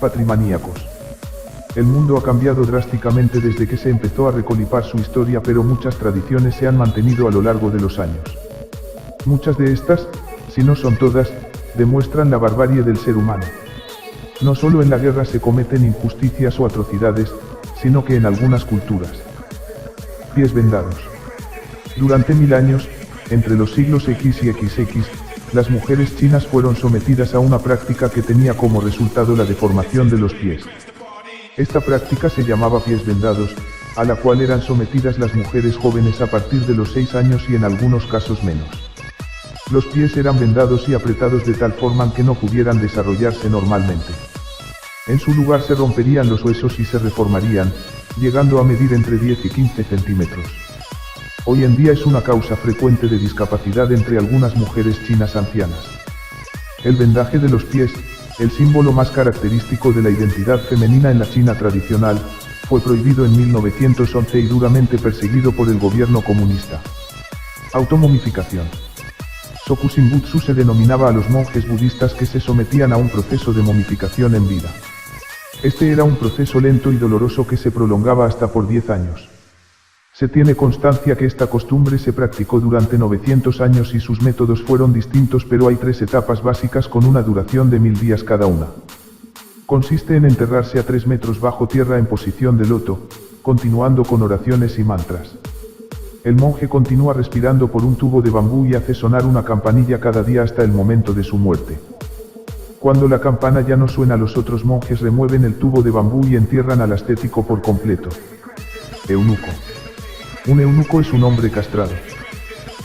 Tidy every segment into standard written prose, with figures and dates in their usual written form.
patrimaníacos. El mundo ha cambiado drásticamente desde que se empezó a recolectar su historia, pero muchas tradiciones se han mantenido a lo largo de los años. Muchas de estas, si no son todas, demuestran la barbarie del ser humano. No solo en la guerra se cometen injusticias o atrocidades, sino que en algunas culturas. Pies vendados. Durante 1000 años, entre los siglos X y XX, las mujeres chinas fueron sometidas a una práctica que tenía como resultado la deformación de los pies. Esta práctica se llamaba pies vendados, a la cual eran sometidas las mujeres jóvenes a partir de los 6 años y en algunos casos menos. Los pies eran vendados y apretados de tal forma que no pudieran desarrollarse normalmente. En su lugar se romperían los huesos y se reformarían, llegando a medir entre 10 y 15 centímetros. Hoy en día es una causa frecuente de discapacidad entre algunas mujeres chinas ancianas. El vendaje de los pies, el símbolo más característico de la identidad femenina en la China tradicional, fue prohibido en 1911 y duramente perseguido por el gobierno comunista. Automomificación. Sokushinbutsu se denominaba a los monjes budistas que se sometían a un proceso de momificación en vida. Este era un proceso lento y doloroso que se prolongaba hasta por 10 años. Se tiene constancia que esta costumbre se practicó durante 900 años y sus métodos fueron distintos, pero hay 3 etapas básicas con una duración de 1000 días cada una. Consiste en enterrarse a 3 metros bajo tierra en posición de loto, continuando con oraciones y mantras. El monje continúa respirando por un tubo de bambú y hace sonar una campanilla cada día hasta el momento de su muerte. Cuando la campana ya no suena, los otros monjes remueven el tubo de bambú y entierran al ascético por completo. Eunuco. Un eunuco es un hombre castrado.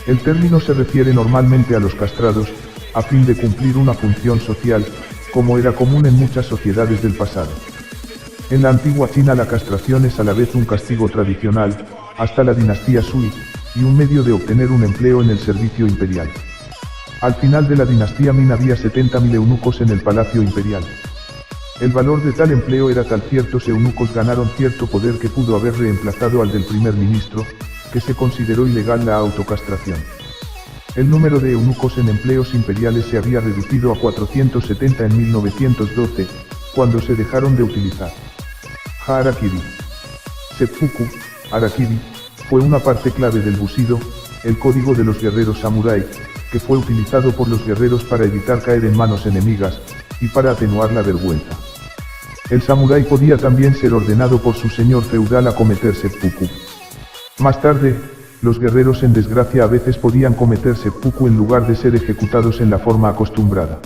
El término se refiere normalmente a los castrados, a fin de cumplir una función social, como era común en muchas sociedades del pasado. En la antigua China la castración es a la vez un castigo tradicional, hasta la dinastía Sui, y un medio de obtener un empleo en el servicio imperial. Al final de la dinastía Ming había 70.000 eunucos en el palacio imperial. El valor de tal empleo era tal, ciertos eunucos ganaron cierto poder que pudo haber reemplazado al del primer ministro, que se consideró ilegal la autocastración. El número de eunucos en empleos imperiales se había reducido a 470 en 1912, cuando se dejaron de utilizar. Harakiri. Seppuku, harakiri, fue una parte clave del bushido, el código de los guerreros samurái, que fue utilizado por los guerreros para evitar caer en manos enemigas, y para atenuar la vergüenza. El samurái podía también ser ordenado por su señor feudal a cometer seppuku. Más tarde, los guerreros en desgracia a veces podían cometer seppuku en lugar de ser ejecutados en la forma acostumbrada.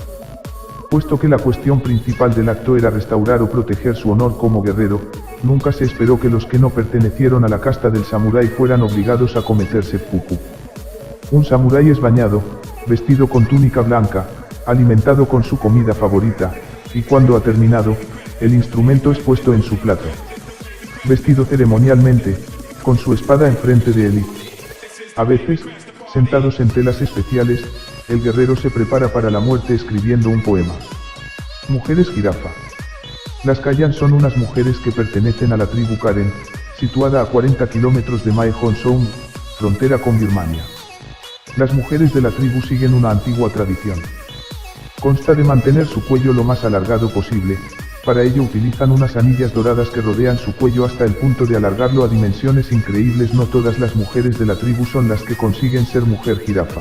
Puesto que la cuestión principal del acto era restaurar o proteger su honor como guerrero, nunca se esperó que los que no pertenecieron a la casta del samurái fueran obligados a cometer seppuku. Un samurái es bañado, vestido con túnica blanca, alimentado con su comida favorita, y cuando ha terminado, el instrumento es puesto en su plato. Vestido ceremonialmente, con su espada enfrente de él. A veces, sentados en telas especiales, el guerrero se prepara para la muerte escribiendo un poema. Mujeres jirafa. Las Kayan son unas mujeres que pertenecen a la tribu Karen, situada a 40 kilómetros de Mae Hong Son, frontera con Birmania. Las mujeres de la tribu siguen una antigua tradición. Consta de mantener su cuello lo más alargado posible, para ello utilizan unas anillas doradas que rodean su cuello hasta el punto de alargarlo a dimensiones increíbles. No todas las mujeres de la tribu son las que consiguen ser mujer jirafa.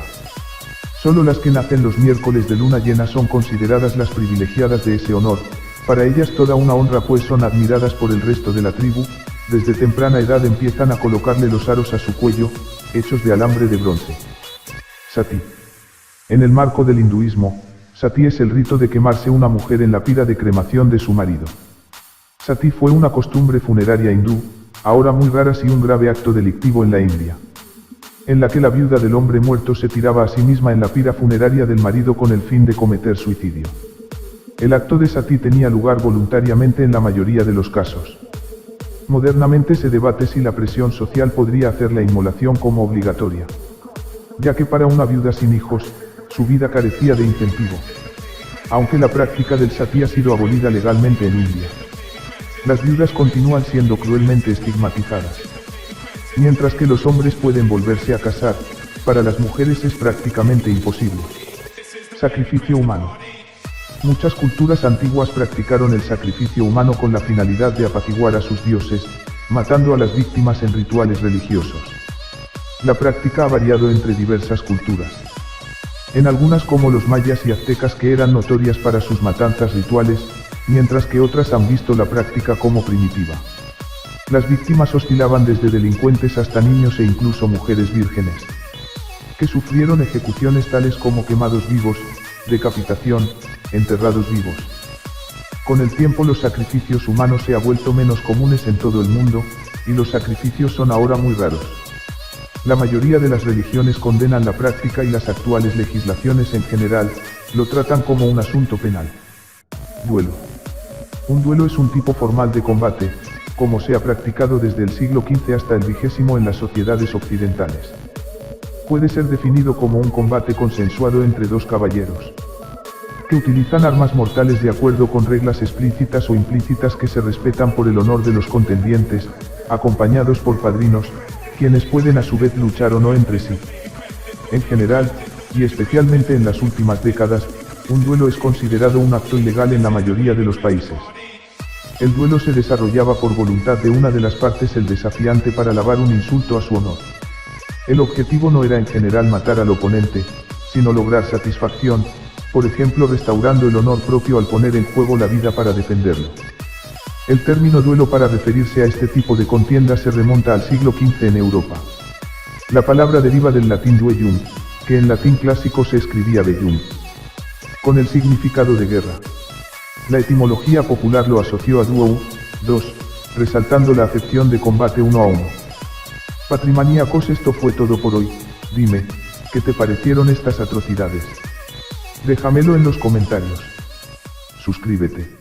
Solo las que nacen los miércoles de luna llena son consideradas las privilegiadas de ese honor, para ellas toda una honra, pues son admiradas por el resto de la tribu. Desde temprana edad empiezan a colocarle los aros a su cuello, hechos de alambre de bronce. Sati. En el marco del hinduismo, Sati es el rito de quemarse una mujer en la pira de cremación de su marido. Sati fue una costumbre funeraria hindú, ahora muy rara y un grave acto delictivo en la India, en la que la viuda del hombre muerto se tiraba a sí misma en la pira funeraria del marido con el fin de cometer suicidio. El acto de Sati tenía lugar voluntariamente en la mayoría de los casos. Modernamente se debate si la presión social podría hacer la inmolación como obligatoria, ya que para una viuda sin hijos, su vida carecía de incentivo. Aunque la práctica del sati ha sido abolida legalmente en India, las viudas continúan siendo cruelmente estigmatizadas. Mientras que los hombres pueden volverse a casar, para las mujeres es prácticamente imposible. Sacrificio humano. Muchas culturas antiguas practicaron el sacrificio humano con la finalidad de apaciguar a sus dioses, matando a las víctimas en rituales religiosos. La práctica ha variado entre diversas culturas. En algunas como los mayas y aztecas que eran notorias para sus matanzas rituales, mientras que otras han visto la práctica como primitiva. Las víctimas oscilaban desde delincuentes hasta niños e incluso mujeres vírgenes, que sufrieron ejecuciones tales como quemados vivos, decapitación, enterrados vivos. Con el tiempo los sacrificios humanos se han vuelto menos comunes en todo el mundo, y los sacrificios son ahora muy raros. La mayoría de las religiones condenan la práctica y las actuales legislaciones en general, lo tratan como un asunto penal. Duelo. Un duelo es un tipo formal de combate, como se ha practicado desde el siglo XV hasta el XX en las sociedades occidentales. Puede ser definido como un combate consensuado entre dos caballeros, que utilizan armas mortales de acuerdo con reglas explícitas o implícitas que se respetan por el honor de los contendientes, acompañados por padrinos, quienes pueden a su vez luchar o no entre sí. En general, y especialmente en las últimas décadas, un duelo es considerado un acto ilegal en la mayoría de los países. El duelo se desarrollaba por voluntad de una de las partes el desafiante para lavar un insulto a su honor. El objetivo no era en general matar al oponente, sino lograr satisfacción, por ejemplo restaurando el honor propio al poner en juego la vida para defenderlo. El término duelo para referirse a este tipo de contienda se remonta al siglo XV en Europa. La palabra deriva del latín duellum, que en latín clásico se escribía bellum, con el significado de guerra. La etimología popular lo asoció a duo, dos, resaltando la acepción de combate uno a uno. Patrimaníacos, esto fue todo por hoy. Dime, ¿qué te parecieron estas atrocidades? Déjamelo en los comentarios. Suscríbete.